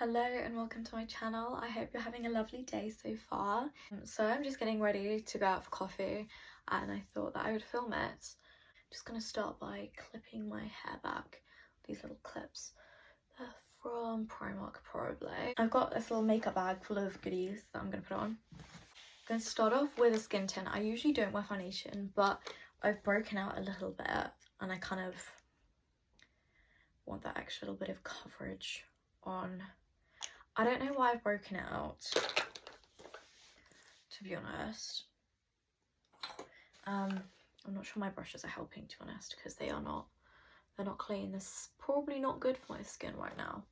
Hello and welcome to my channel. I hope you're having a lovely day so far. So I'm just getting ready to go out for coffee and I thought that I would film it. Just going to start by clipping my hair back. These little clips. They're from Primark probably. I've got this little makeup bag full of goodies that I'm going to put on. I'm going to start off with a skin tint. I usually don't wear foundation, but I've broken out a little bit and I kind of want that extra little bit of coverage on. I don't know why I've broken it out, to be honest. I'm not sure my brushes are helping, to be honest, because they're not clean. This is probably not good for my skin right now.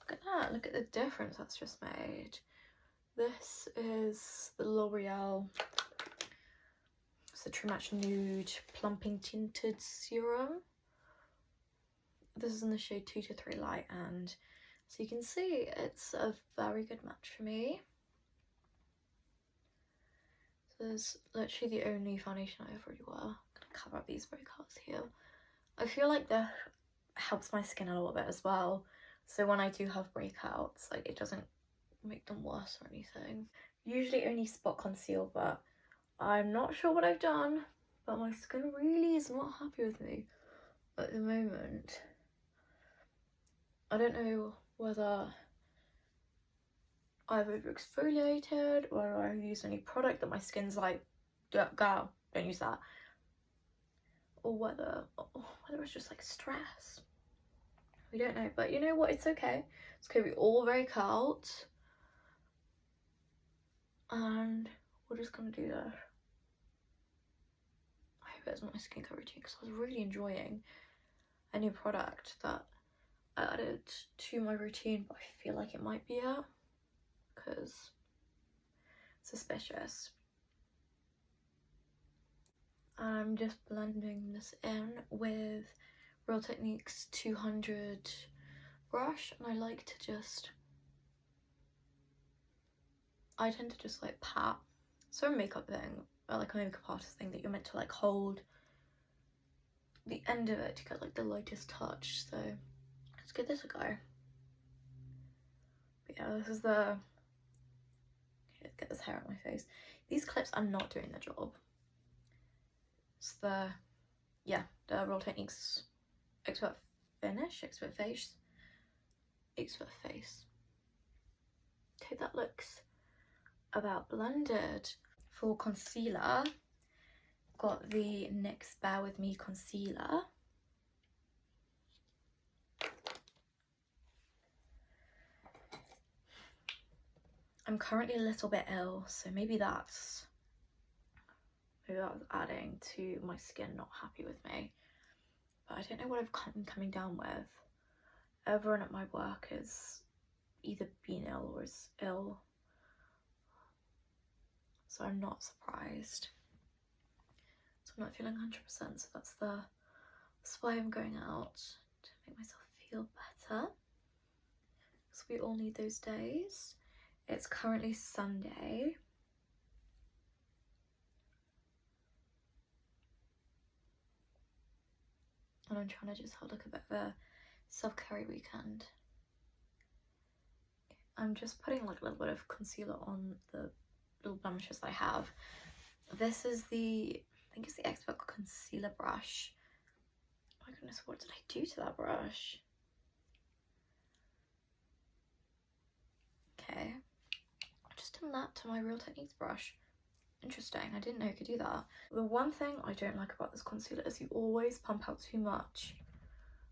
Look at that, look at the difference that's just made. This is the L'Oreal, it's the True Match Nude Plumping Tinted Serum. This is in the shade 2 to 3 light, and so you can see it's a very good match for me. So this is literally the only foundation I ever really wear. I'm gonna cover up these breakouts here. I feel like that helps my skin a little bit as well, so when I do have breakouts, like, it doesn't make them worse or anything. Usually only spot conceal, but I'm not sure what I've done, but my skin really is not happy with me at the moment. I don't know whether I've over-exfoliated, whether I've used any product that my skin's like, girl, don't use that, or whether it's just like stress. We don't know, but you know what, it's okay. It's okay, we all break out, and we're just gonna do that. I hope it's not my skincare routine, because I was really enjoying a new product that I added to my routine, but I feel like it might be it, because suspicious. I'm just blending this in with Real Techniques 200 brush, and I like to just, I tend to just like pat. So a makeup thing, or like a makeup artist thing, that you're meant to like hold the end of it to get like the lightest touch, so let's give this a go. But yeah, this is the, okay, let's get this hair out of my face. These clips are not doing the job. It's the, yeah, the Real Techniques Expert Face. Okay, that looks about blended. For concealer, got the NYX Bare With Me concealer. I'm currently a little bit ill, so maybe that's adding to my skin not happy with me. But I don't know what I've coming down with. Everyone at my work is either been ill or is ill, so I'm not surprised. So I'm not feeling 100%, so that's why I'm going out, to make myself feel better, because we all need those days. It's currently Sunday. And I'm trying to just have like a bit of a self-care weekend. I'm just putting like a little bit of concealer on the little blemishes I have. This is the, I think it's the Expert concealer brush. Oh my goodness, what did I do to that brush? Okay, I just done that to my Real Techniques brush. Interesting, I didn't know you could do that. The one thing I don't like about this concealer is you always pump out too much.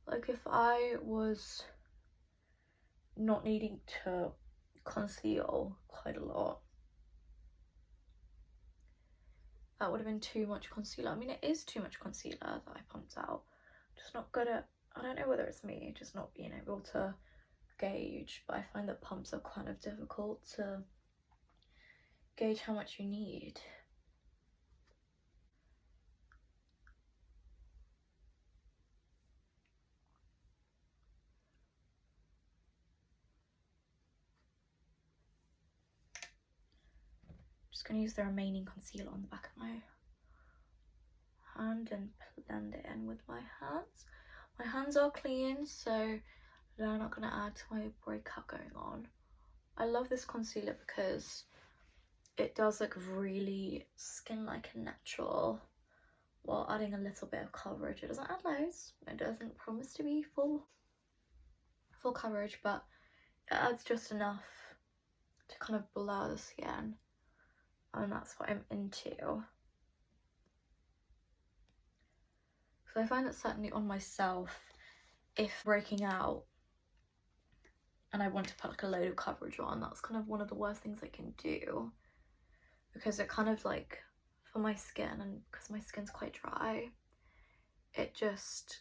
Like, if I was not needing to conceal quite a lot, that would have been too much concealer. I mean, it is too much concealer that I pumped out. Just not good at, I don't know whether it's me just not being able to gauge, but I find that pumps are kind of difficult to gauge how much you need. Just going to use the remaining concealer on the back of my hand and blend it in with my hands. My hands are clean, so that I'm not going to add to my breakout going on. I love this concealer because it does look really skin-like and natural while adding a little bit of coverage. It doesn't add loads, it doesn't promise to be full coverage, but it adds just enough to kind of blur the skin, and that's what I'm into. So I find that certainly on myself, if breaking out and I want to put like a load of coverage on, that's kind of one of the worst things I can do, because it kind of like, for my skin, and because my skin's quite dry, it just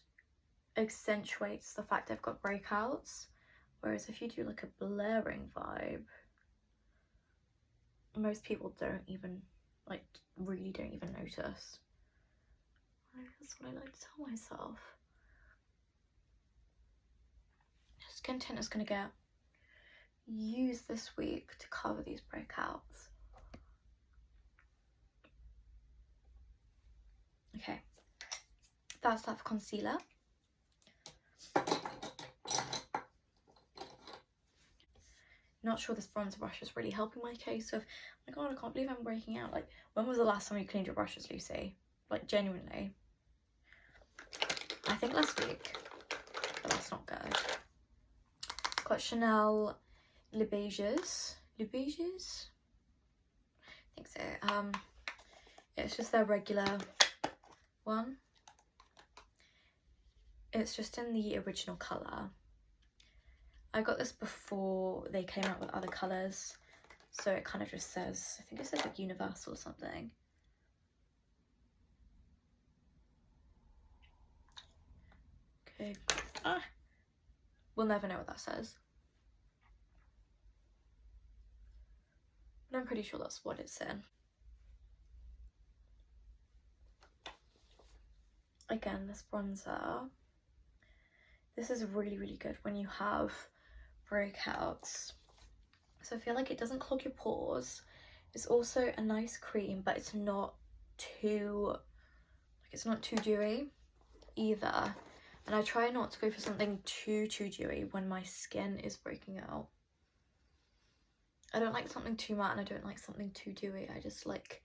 accentuates the fact I've got breakouts. Whereas if you do like a blurring vibe, most people don't even, like, really don't even notice. That's what I like to tell myself. Skin tint is going to get used this week to cover these breakouts. Okay, that's that for concealer. Not sure this bronzer brush is really helping my case of, oh my god, I can't believe I'm breaking out. Like, when was the last time you cleaned your brushes, Lucy? Like, genuinely. I think last week, but that's not good. Got Chanel Le Beiges. Le Beiges? I think so. It's just their regular one. It's just in the original colour. I got this before they came out with other colours, so it kind of just says, I think it says like Universal or something. Okay. We'll never know what that says, but I'm pretty sure that's what it's in. Again, this bronzer, this is really, really good when you have breakouts. So I feel like it doesn't clog your pores. It's also a nice cream, but it's not too, like, it's not too dewy either. And I try not to go for something too dewy when my skin is breaking out. I don't like something too matte, and I don't like something too dewy. I just like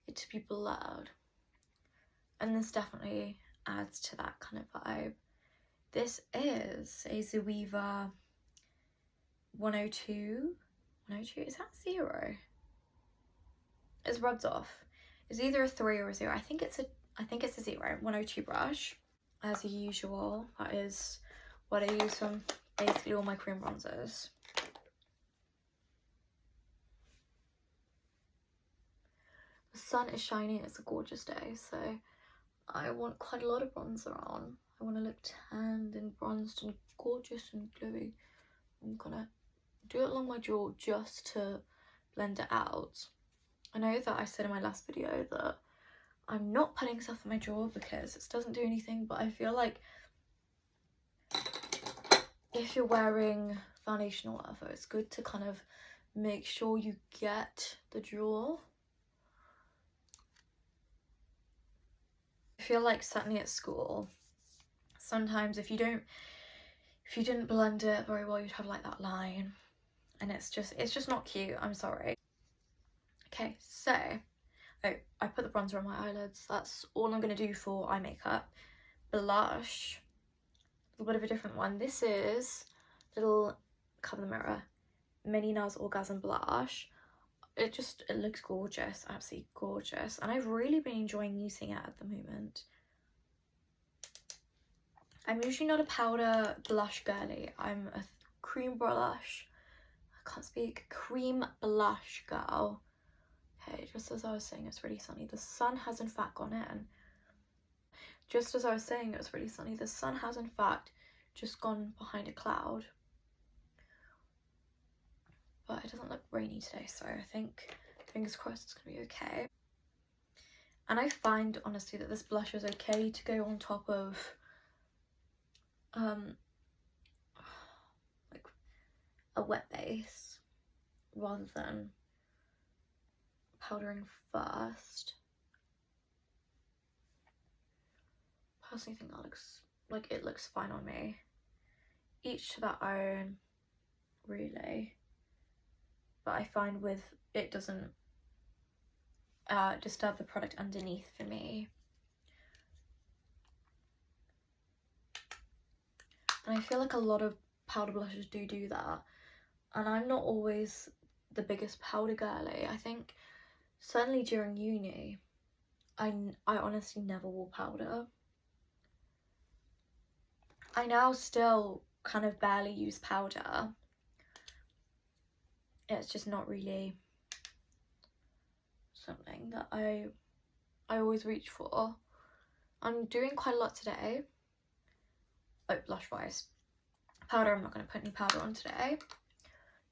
it to be blurred. And this definitely adds to that kind of vibe. This is a Zoeva 102. 102, is that 0? It's rubbed off. It's either a 3 or a 0. I think it's a 0. 102 brush. As usual, that is what I use on basically all my cream bronzers. The sun is shining, it's a gorgeous day, so I want quite a lot of bronzer on. I want to look tanned and bronzed and gorgeous and glowy. I'm gonna do it along my jaw just to blend it out. I know that I said in my last video that I'm not putting stuff on my jaw because it doesn't do anything, but I feel like if you're wearing foundation or whatever, it's good to kind of make sure you get the jaw. I feel like certainly at school, sometimes if you didn't blend it very well, you'd have like that line, and it's just not cute. I'm sorry. Okay, so I put the bronzer on my eyelids. That's all I'm gonna do for eye makeup. Blush, a little bit of a different one. This is little Cover the Mirror Mini Nars Orgasm Blush. It looks gorgeous, absolutely gorgeous, and I've really been enjoying using it at the moment. I'm usually not a powder blush girly. I'm a cream blush, I can't speak, cream blush girl. Okay, just as I was saying, it's really sunny. The sun has in fact gone in. Just as I was saying it was really sunny, the sun has in fact just gone behind a cloud. But it doesn't look rainy today, so I think, fingers crossed, it's gonna be okay. And I find, honestly, that this blush is okay to go on top of like a wet base rather than powdering first. Personally think that looks fine on me. each to their own, really. But I find with it doesn't disturb the product underneath for me. And I feel like a lot of powder blushes do that. And I'm not always the biggest powder girly. I think certainly during uni, I honestly never wore powder. I now still kind of barely use powder. It's just not really something that I always reach for. I'm doing quite a lot today. Oh, blush wise. Powder, I'm not going to put any powder on today.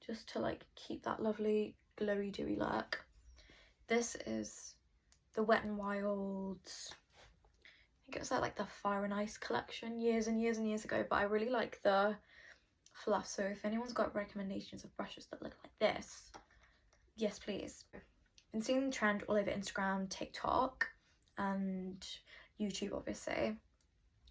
Just to like keep that lovely glowy dewy look. This is the Wet n Wild's, I think it was like the Fire and Ice collection years and years and years ago, but I really like the fluff. So if anyone's got recommendations of brushes that look like this, yes please. Been seeing the trend all over Instagram, TikTok and YouTube obviously,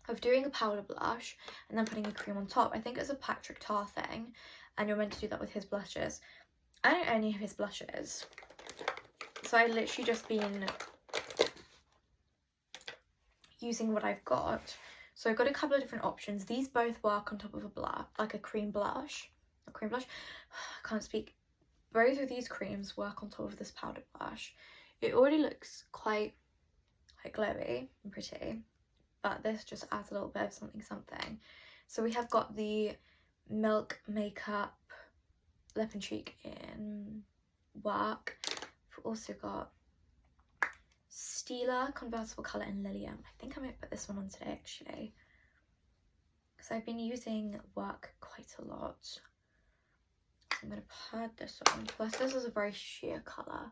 of doing a powder blush and then putting a cream on top. I think it's a Patrick Tar thing, and you're meant to do that with his blushes. I don't own any of his blushes, so I literally just been using what I've got. So I've got a couple of different options. These both work on top of a blush, like a cream blush. A cream blush? I can't speak. Both of these creams work on top of this powder blush. It already looks quite glowy and pretty, but this just adds a little bit of something. So we have got the Milk Makeup Lip and Cheek in Work. We've also got Stila Convertible Colour in Lilium. I think I might put this one on today actually, because I've been using Work quite a lot. So I'm going to put this on. Plus this is a very sheer colour.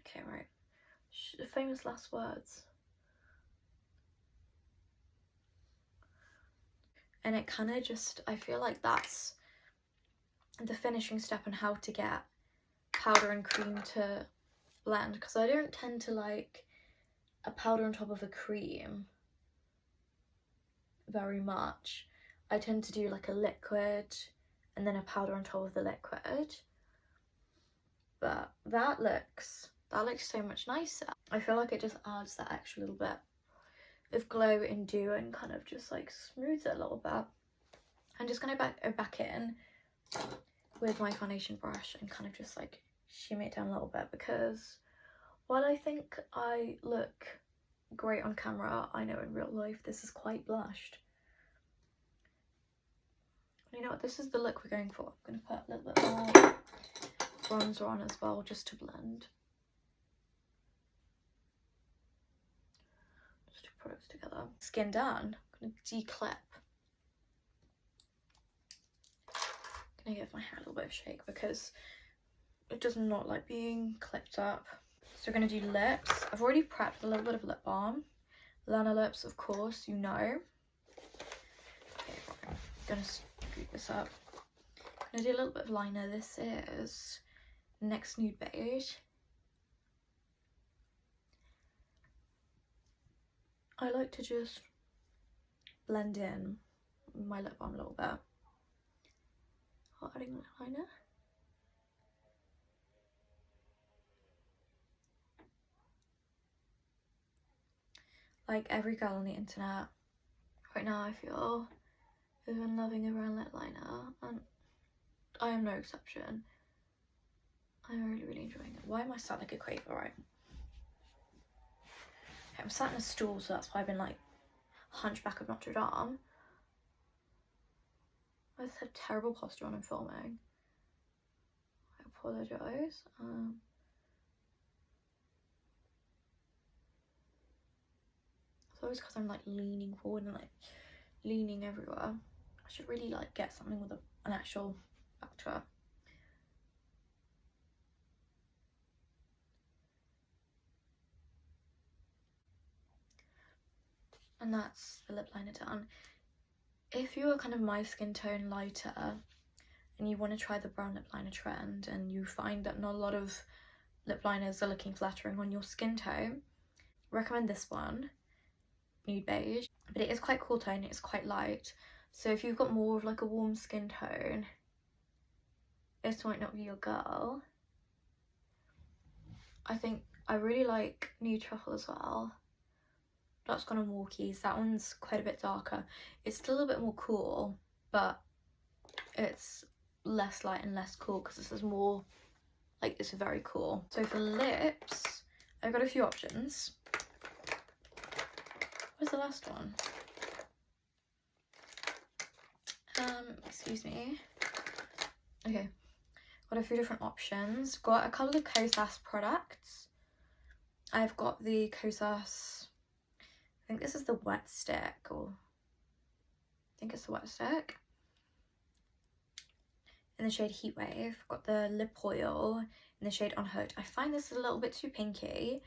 Okay, right. The famous last words. And it kind of just, I feel like that's the finishing step on how to get powder and cream to blend, because I don't tend to like a powder on top of a cream very much. I tend to do like a liquid and then a powder on top of the liquid. But that looks so much nicer. I feel like it just adds that extra little bit of glow and dew and kind of just like smooths it a little bit. I'm just gonna go back in with my foundation brush and kind of just like shimmy it down a little bit, because while I think I look great on camera, I know in real life this is quite blushed. You know what, this is the look we're going for. I'm gonna put a little bit more bronzer on as well, just to blend. Just two products together. Skin done. I'm gonna declip. I'm gonna give my hair a little bit of shake because it does not like being clipped up. So we're gonna do lips. I've already prepped a little bit of lip balm. Lana Lips, of course, you know. Okay, right. I'm gonna scoop this up. I'm gonna do a little bit of liner. This is NYX Nude Beige. I like to just blend in my lip balm a little bit while adding lip liner. Like every girl on the internet right now, I feel, has been loving a brown lip liner, and I am no exception. I'm really enjoying it. Why am I sat like a quaver, right? Okay, I'm sat in a stool, so that's why I've been like Hunchback of Notre Dame. I just have terrible posture when I'm filming. I apologise. It's always because I'm like leaning forward and like leaning everywhere. I should really like get something with an actual back to it. And that's the lip liner done. If you're kind of my skin tone, lighter, and you want to try the brown lip liner trend and you find that not a lot of lip liners are looking flattering on your skin tone, recommend this one, Nude Beige. But it is quite cool tone, it's quite light, So if you've got more of like a warm skin tone, this might not be your girl. I think I really like Nude Truffle as well. That's gone on Walkies. That one's quite a bit darker. It's still a bit more cool, but it's less light and less cool because this is more like, it's very cool. So for lips, I've got a few options. Where's the last one? Excuse me. Okay, got a few different options. Got a couple of Kosas products. I've got the Kosas, I think this is the wet stick, or I think it's the wet stick. In the shade Heatwave. Got the lip oil in the shade Unhooked. I find this is a little bit too pinky.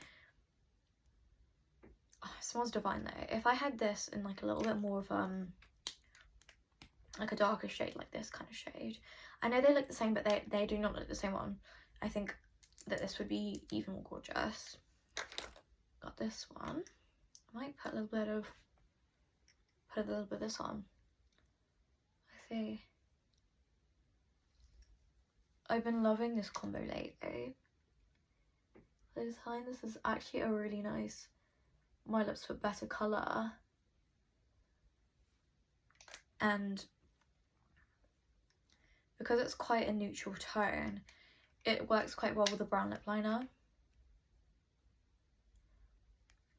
Oh, it smells divine though. If I had this in like a little bit more of like a darker shade, like this kind of shade. I know they look the same, but they do not look the same one. I think that this would be even more gorgeous. Got this one. I might put a little bit of this on. I see. I've been loving this combo lately. The design, this is actually a really nice My Lips for Better colour. And because it's quite a neutral tone, it works quite well with a brown lip liner.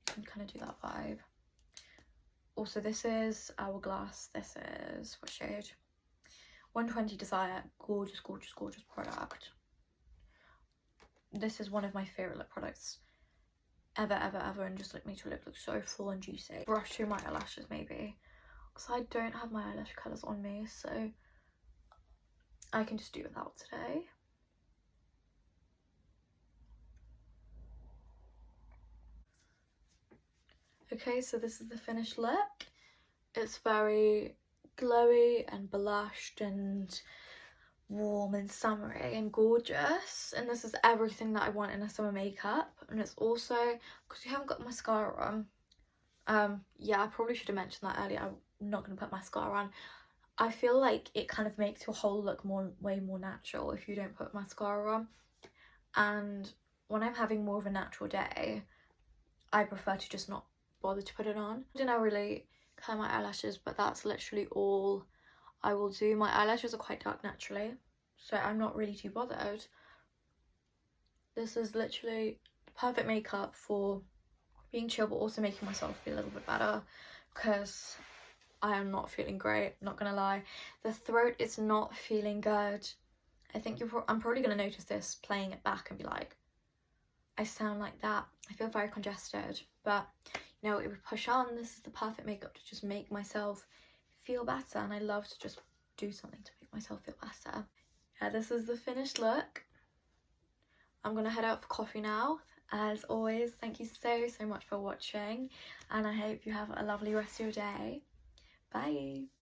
You can kind of do that vibe. Also, this is Hourglass. This is, what shade? 120 Desire. Gorgeous, gorgeous, gorgeous product. This is one of my favourite lip products ever, and just like makes your lip look so full and juicy. Brush through my eyelashes maybe, because I don't have my eyelash colours on me, so I can just do without today. Okay, so this is the finished look. It's very glowy and blushed and warm and summery and gorgeous, and this is everything that I want in a summer makeup. And it's also, because we haven't got mascara on, yeah, I probably should have mentioned that earlier. I'm not going to put mascara on. I feel like it kind of makes your whole look way more natural if you don't put mascara on, and when I'm having more of a natural day, I prefer to just not bother to put it on. I don't really curl my eyelashes, but that's literally all I will do. My eyelashes are quite dark naturally, so I'm not really too bothered. This is literally perfect makeup for being chill, but also making myself feel a little bit better, because I am not feeling great, not gonna lie. The throat is not feeling good. I think I'm probably gonna notice this playing it back and be like, I sound like that. I feel very congested, but you know, it would push on. This is the perfect makeup to just make myself feel better, and I love to just do something to make myself feel better. Yeah, this is the finished look. I'm gonna head out for coffee now. As always, thank you so much for watching, and I hope you have a lovely rest of your day. Bye.